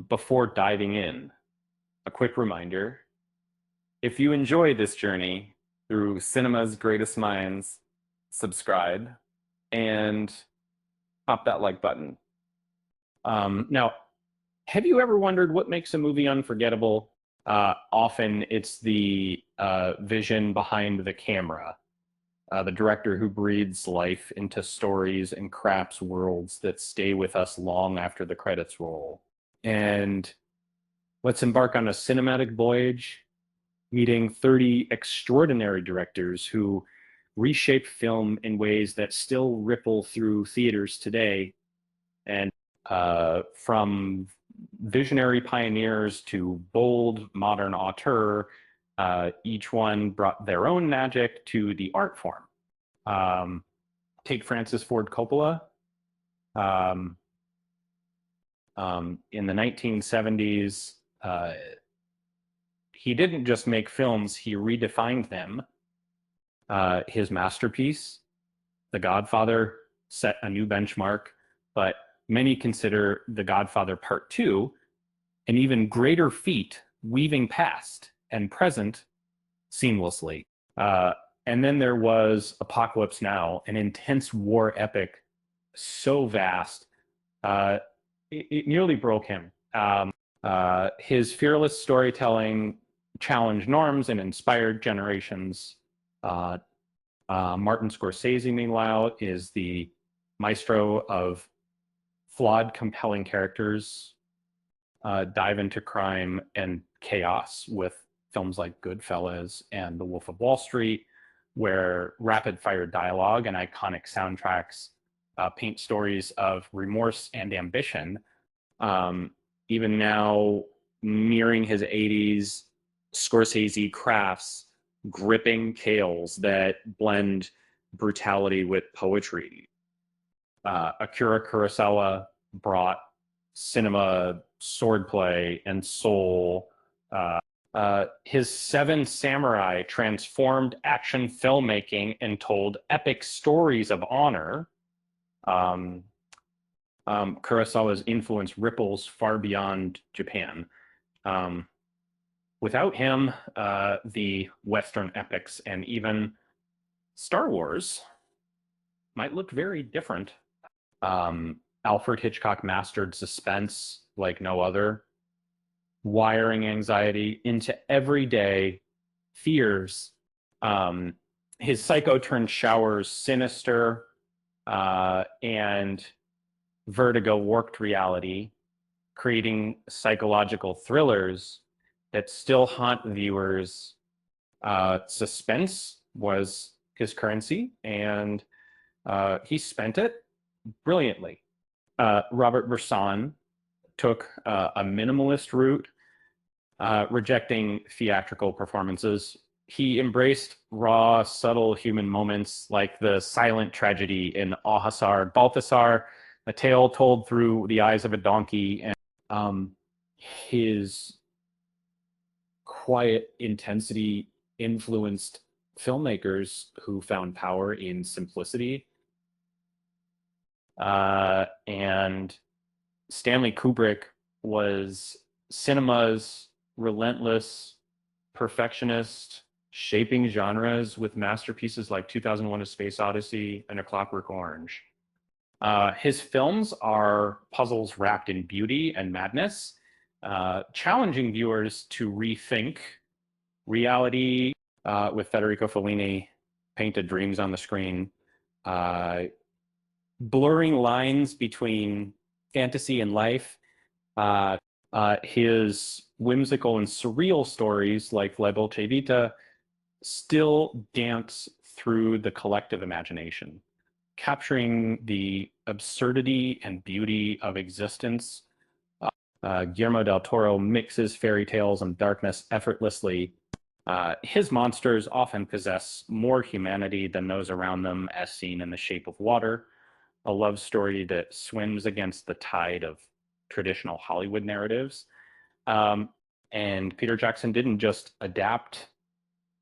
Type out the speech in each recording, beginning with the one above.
Before diving in, a quick reminder, if you enjoy this journey through cinema's greatest minds, subscribe and pop that like button. Now, have you ever wondered what makes a movie unforgettable? Often it's the vision behind the camera, the director who breathes life into stories and crafts worlds that stay with us long after the credits roll. And let's embark on a cinematic voyage, meeting 30 extraordinary directors who reshape film in ways that still ripple through theaters today. And from visionary pioneers to bold modern auteur, each one brought their own magic to the art form. Um, Take Francis Ford Coppola. Um, in the 1970s, he didn't just make films, he redefined them. His masterpiece, The Godfather, set a new benchmark, but many consider The Godfather Part 2 an even greater feat, weaving past and present seamlessly. And then there was Apocalypse Now, an intense war epic so vast, it nearly broke him. His fearless storytelling challenged norms and inspired generations. Martin Scorsese, meanwhile, is the maestro of flawed, compelling characters, dive into crime and chaos with films like Goodfellas and The Wolf of Wall Street, where rapid fire dialogue and iconic soundtracks paint stories of remorse and ambition. Even now, nearing his 80s, Scorsese crafts gripping tales that blend brutality with poetry. Akira Kurosawa brought cinema, swordplay, and soul. His Seven Samurai transformed action filmmaking and told epic stories of honor. Kurosawa's influence ripples far beyond Japan. Without him, the Western epics and even Star Wars might look very different. Alfred Hitchcock mastered suspense like no other, wiring anxiety into everyday fears. His Psycho turned Showers sinister, and Vertigo worked reality, creating psychological thrillers that still haunt viewers. Suspense was his currency, and he spent it brilliantly. Robert Bresson took a minimalist route, rejecting theatrical performances. He embraced raw, subtle human moments like the silent tragedy in Ahasar Balthasar, a tale told through the eyes of a donkey, and his quiet intensity influenced filmmakers who found power in simplicity. And Stanley Kubrick was cinema's relentless perfectionist, shaping genres with masterpieces like 2001: A Space Odyssey and A Clockwork Orange. His films are puzzles wrapped in beauty and madness, challenging viewers to rethink reality. With Federico Fellini, painted dreams on the screen, blurring lines between fantasy and life. His whimsical and surreal stories like La Dolce Vita still dance through the collective imagination, capturing the absurdity and beauty of existence. Guillermo del Toro mixes fairy tales and darkness effortlessly. His monsters often possess more humanity than those around them, as seen in The Shape of Water, a love story that swims against the tide of traditional Hollywood narratives. And Peter Jackson didn't just adapt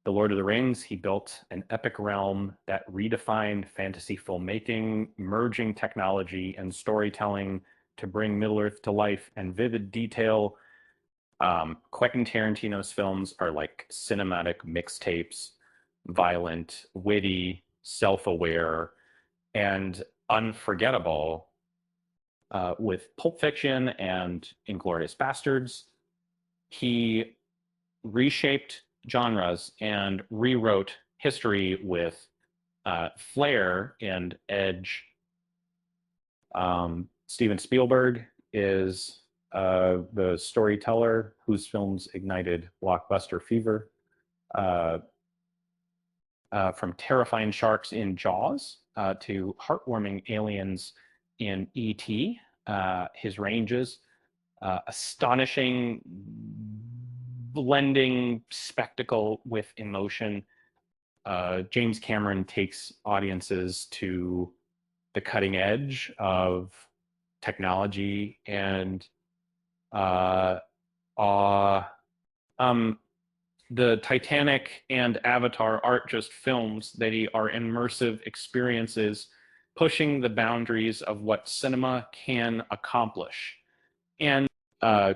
The Lord of the Rings, he built an epic realm that redefined fantasy filmmaking, merging technology and storytelling to bring Middle-earth to life and vivid detail. Quentin Tarantino's films are like cinematic mixtapes, violent, witty, self-aware, and unforgettable. With Pulp Fiction and Inglourious Basterds, he reshaped genres and rewrote history with flair and edge. Steven Spielberg is the storyteller whose films ignited blockbuster fever. From terrifying sharks in Jaws to heartwarming aliens in E.T., his ranges, astonishing blending spectacle with emotion. James Cameron takes audiences to the cutting edge of technology and awe. The Titanic and Avatar aren't just films, they are immersive experiences pushing the boundaries of what cinema can accomplish. And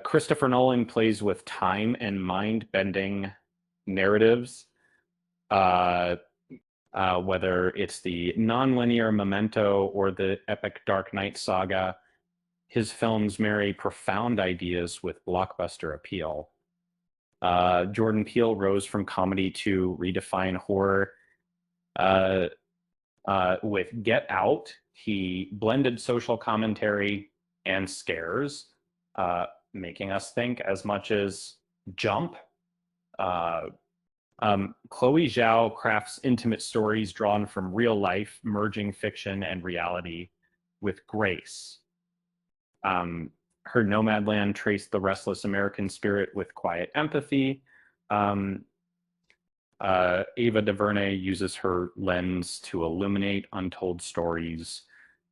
Christopher Nolan plays with time and mind-bending narratives, whether it's the non-linear Memento or the epic Dark Knight saga. His films marry profound ideas with blockbuster appeal. Jordan Peele rose from comedy to redefine horror. With Get Out, he blended social commentary and scares, making us think as much as Jump. Chloe Zhao crafts intimate stories drawn from real life, merging fiction and reality with grace. Her Nomadland traced the restless American spirit with quiet empathy. Ava DuVernay uses her lens to illuminate untold stories,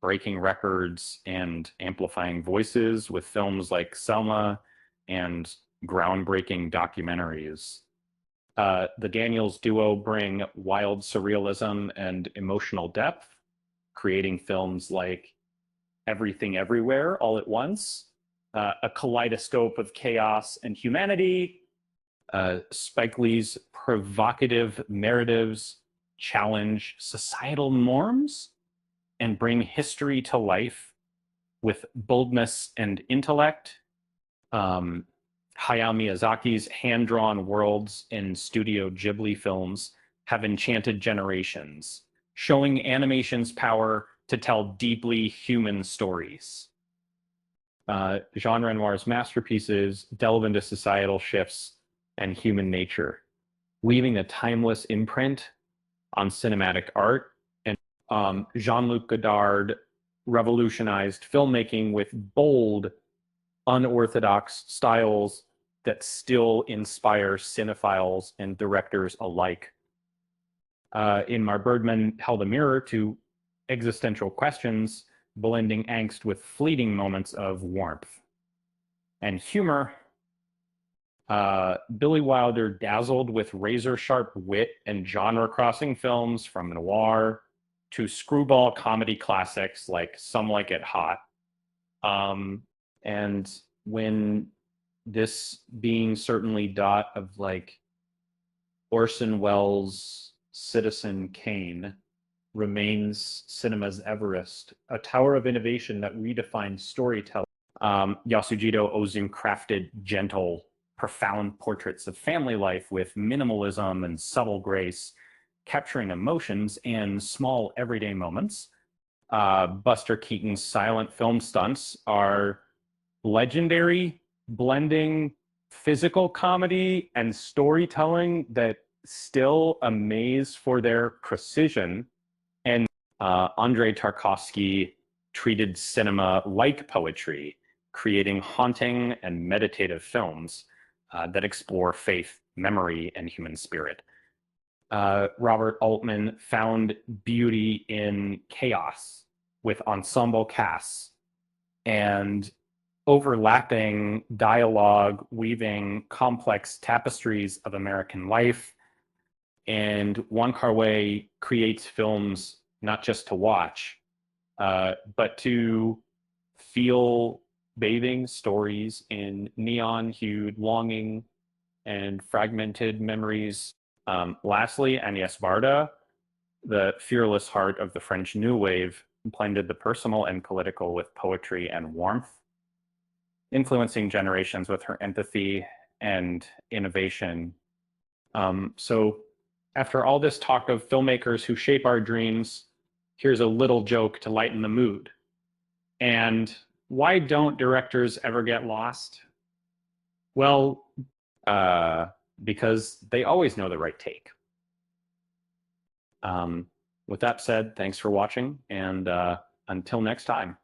breaking records and amplifying voices with films like Selma and groundbreaking documentaries. The Daniels duo bring wild surrealism and emotional depth, creating films like Everything Everywhere All at Once, a kaleidoscope of chaos and humanity. Spike Lee's provocative narratives challenge societal norms and bring history to life with boldness and intellect. Hayao Miyazaki's hand-drawn worlds in Studio Ghibli films have enchanted generations, showing animation's power to tell deeply human stories. Jean Renoir's masterpieces delve into societal shifts and human nature, leaving a timeless imprint on cinematic art. And Jean-Luc Godard revolutionized filmmaking with bold, unorthodox styles that still inspire cinephiles and directors alike. Ingmar Bergman held a mirror to existential questions, blending angst with fleeting moments of warmth. And humor, Billy Wilder dazzled with razor-sharp wit and genre-crossing films from noir to screwball comedy classics like Some Like It Hot. And when this being certainly dot of like Orson Welles' Citizen Kane remains cinema's Everest, a tower of innovation that redefines storytelling. Yasujito Ozu crafted gentle, profound portraits of family life with minimalism and subtle grace, capturing emotions in small everyday moments. Buster Keaton's silent film stunts are legendary, blending physical comedy and storytelling that still amaze for their precision. And Andrei Tarkovsky treated cinema like poetry, creating haunting and meditative films that explore faith, memory, and human spirit. Robert Altman found beauty in chaos with ensemble casts and overlapping dialogue, weaving complex tapestries of American life. And Wong Kar-wai creates films not just to watch, but to feel bathing stories in neon-hued longing and fragmented memories. Lastly, Agnès Varda, the fearless heart of the French New Wave, blended the personal and political with poetry and warmth, influencing generations with her empathy and innovation. So after all this talk of filmmakers who shape our dreams, here's a little joke to lighten the mood. And why don't directors ever get lost? Well, because they always know the right take. With that said, thanks for watching, and until next time.